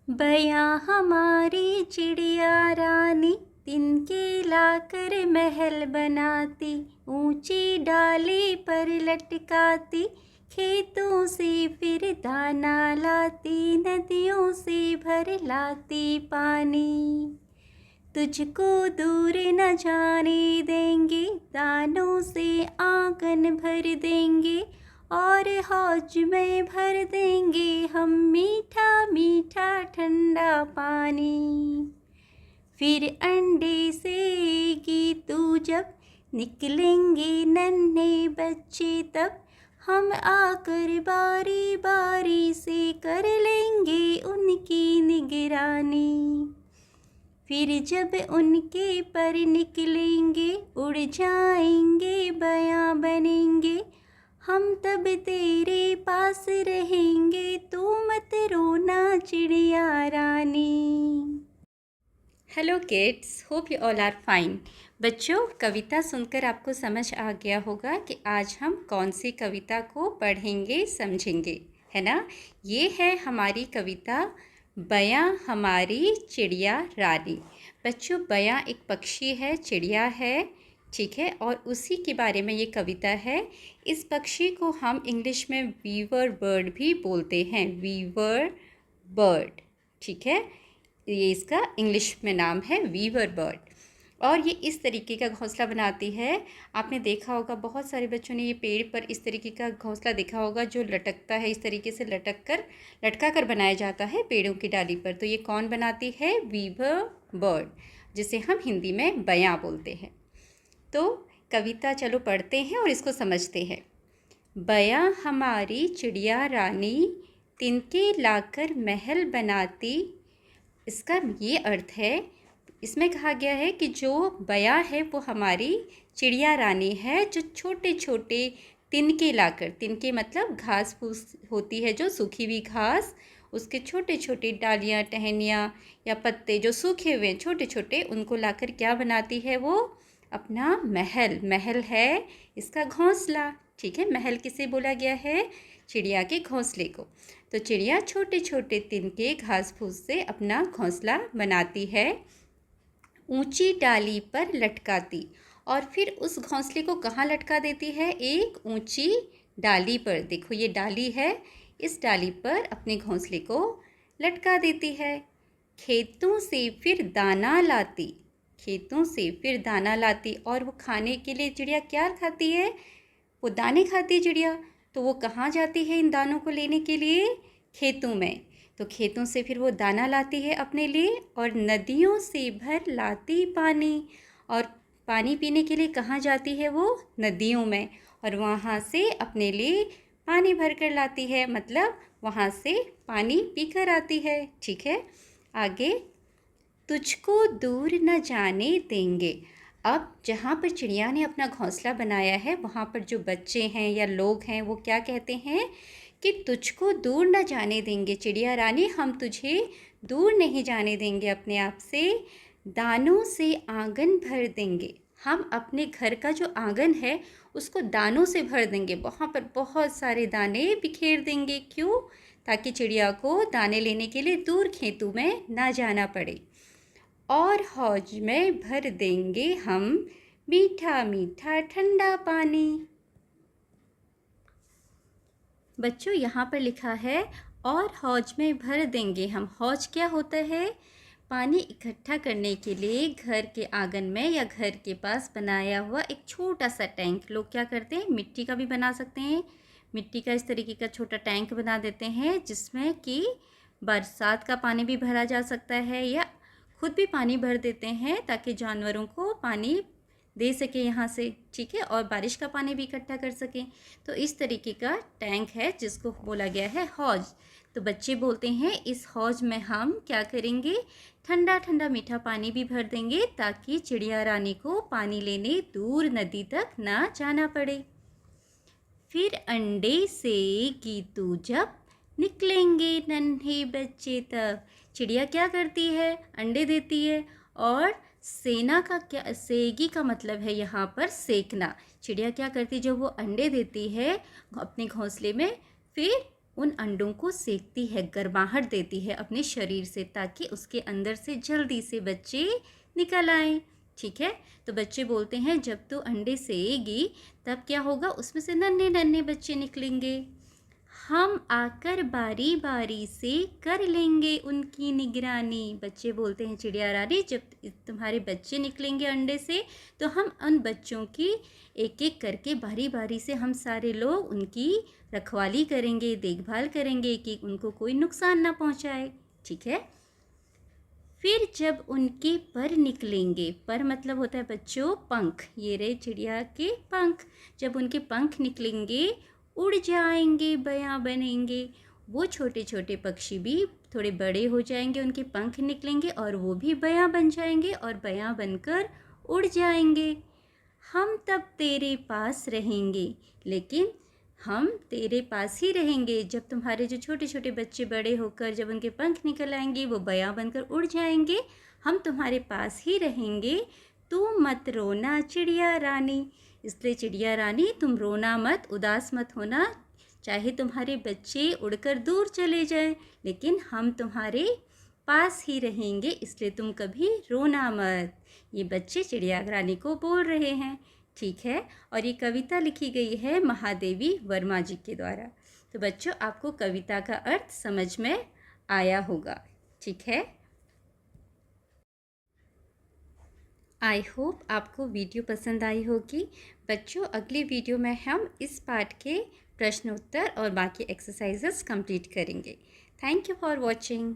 बयां हमारी चिड़िया रानी, तिनके लाकर महल बनाती, ऊंची डाली पर लटकाती, खेतों से फिर दाना लाती, नदियों से भर लाती पानी। तुझको दूर न जाने देंगे, दानों से आंगन भर देंगे, और हौज में भर देंगे हम मीठा मीठा ठंडा पानी। फिर अंडे सेगी तू जब, निकलेंगे नन्हे बच्चे तब, हम आकर बारी बारी से कर लेंगे उनकी निगरानी। फिर जब उनके पर निकलेंगे, उड़ जाएंगे बयां बनेंगे, हम तब तेरे पास रहेंगे, तू मत रोना चिड़िया रानी। Hello kids, hope you all are fine. बच्चों, कविता सुनकर आपको समझ आ गया होगा कि आज हम कौन सी कविता को पढ़ेंगे समझेंगे, है ना। ये है हमारी कविता बयां हमारी चिड़िया रानी। बच्चों, बयां एक पक्षी है, चिड़िया है, ठीक है, और उसी के बारे में ये कविता है। इस पक्षी को हम इंग्लिश में वीवर बर्ड भी बोलते हैं, वीवर बर्ड, ठीक है। ये इसका इंग्लिश में नाम है वीवर बर्ड, और ये इस तरीके का घोंसला बनाती है। आपने देखा होगा, बहुत सारे बच्चों ने ये पेड़ पर इस तरीके का घोंसला देखा होगा जो लटकता है, इस तरीके से लटका कर बनाया जाता है पेड़ों की डाली पर। तो ये कौन बनाती है? वीवर बर्ड, जिसे हम हिंदी में बयां बोलते हैं। तो कविता चलो पढ़ते हैं और इसको समझते हैं। बयां हमारी चिड़िया रानी, तिनके लाकर महल बनाती। इसका ये अर्थ है, इसमें कहा गया है कि जो बयां है वो हमारी चिड़िया रानी है, जो छोटे छोटे तिनके लाकर, तिनके मतलब घास फूस होती है जो सूखी हुई घास, उसके छोटे छोटे डालियाँ, टहनियाँ या पत्ते जो सूखे हुए छोटे छोटे, उनको लाकर क्या बनाती है वो? अपना महल। महल है इसका घोंसला, ठीक है। महल किसे बोला गया है? चिड़िया के घोंसले को। तो चिड़िया छोटे छोटे तिनके घास फूस से अपना घोंसला बनाती है, ऊंची डाली पर लटकाती, और फिर उस घोंसले को कहाँ लटका देती है? एक ऊंची डाली पर। देखो ये डाली है, इस डाली पर अपने घोंसले को लटका देती है। खेतों से फिर दाना लाती, खेतों से फिर दाना लाती, और वो खाने के लिए चिड़िया क्या खाती है? वो दाने खाती है चिड़िया। तो वो कहाँ जाती है इन दानों को लेने के लिए? खेतों में। तो खेतों से फिर वो दाना लाती है अपने लिए, और नदियों से भर लाती पानी, और पानी पीने के लिए कहाँ जाती है वो? नदियों में, और वहाँ से अपने लिए पानी भर कर लाती है, मतलब वहाँ से पानी पीकर आती है, ठीक है। आगे, तुझको दूर न जाने देंगे। अब जहाँ पर चिड़िया ने अपना घोंसला बनाया है, वहाँ पर जो बच्चे हैं या लोग हैं वो क्या कहते हैं कि तुझको दूर न जाने देंगे चिड़िया रानी, हम तुझे दूर नहीं जाने देंगे अपने आप से, दानों से आंगन भर देंगे। हम अपने घर का जो आंगन है उसको दानों से भर देंगे, वहाँ पर बहुत सारे दाने बिखेर देंगे। क्यों? ताकि चिड़िया को दाने लेने के लिए दूर खेतों में ना जाना पड़े। और हौज में भर देंगे हम मीठा मीठा ठंडा पानी। बच्चों, यहाँ पर लिखा है और हौज में भर देंगे हम। हौज क्या होता है? पानी इकट्ठा करने के लिए घर के आंगन में या घर के पास बनाया हुआ एक छोटा सा टैंक। लोग क्या करते हैं, मिट्टी का भी बना सकते हैं, मिट्टी का इस तरीके का छोटा टैंक बना देते हैं, जिसमें कि बरसात का पानी भी भरा जा सकता है, या खुद भी पानी भर देते हैं ताकि जानवरों को पानी दे सके यहाँ से, ठीक है, और बारिश का पानी भी इकट्ठा कर सकें। तो इस तरीके का टैंक है जिसको बोला गया है हौज। तो बच्चे बोलते हैं इस हौज में हम क्या करेंगे? ठंडा ठंडा मीठा पानी भी भर देंगे, ताकि चिड़िया रानी को पानी लेने दूर नदी तक ना जाना पड़े। फिर अंडे से तू जब, निकलेंगे नन्हे बच्चे तब। चिड़िया क्या करती है? अंडे देती है, और सेना का क्या, सेगी का मतलब है यहाँ पर सेकना। चिड़िया क्या करती है? जब वो अंडे देती है अपने घोंसले में, फिर उन अंडों को सेकती है, गर्माहट देती है अपने शरीर से, ताकि उसके अंदर से जल्दी से बच्चे निकल आएँ। ठीक है, तो बच्चे बोलते हैं जब तू अंडे सेएगी तब क्या होगा, उसमें से नन्हे नन्हे बच्चे निकलेंगे। हम आकर बारी बारी से कर लेंगे उनकी निगरानी। बच्चे बोलते हैं चिड़िया रानी जब तुम्हारे बच्चे निकलेंगे अंडे से तो हम उन बच्चों की एक एक करके बारी बारी से हम सारे लोग उनकी रखवाली करेंगे, देखभाल करेंगे कि उनको कोई नुकसान ना पहुंचाए। ठीक है, फिर जब उनके पर निकलेंगे, पर मतलब होता है बच्चों पंख, ये रहे चिड़िया के पंख, जब उनके पंख निकलेंगे उड़ जाएंगे, बयां बनेंगे। वो छोटे छोटे पक्षी भी थोड़े बड़े हो जाएंगे, उनके पंख निकलेंगे और वो भी बयां बन जाएंगे और बयां बनकर उड़ जाएंगे। हम तब तेरे पास रहेंगे, लेकिन हम तेरे पास ही रहेंगे जब तुम्हारे जो छोटे छोटे बच्चे बड़े होकर जब उनके पंख निकल आएंगे, वो बयां बनकर उड़ जाएंगे, हम तुम्हारे पास ही रहेंगे। तू मत रोना चिड़िया रानी। इसलिए चिड़िया रानी तुम रोना मत, उदास मत होना। चाहे तुम्हारे बच्चे उड़कर दूर चले जाएं, लेकिन हम तुम्हारे पास ही रहेंगे, इसलिए तुम कभी रोना मत। ये बच्चे चिड़िया रानी को बोल रहे हैं। ठीक है, और ये कविता लिखी गई है महादेवी वर्मा जी के द्वारा। तो बच्चों आपको कविता का अर्थ समझ में आया होगा। ठीक है, आई होप आपको वीडियो पसंद आई होगी। बच्चों अगली वीडियो में हम इस पाठ के प्रश्न उत्तर और बाकी एक्सरसाइजेस कंप्लीट करेंगे। Thank you for watching.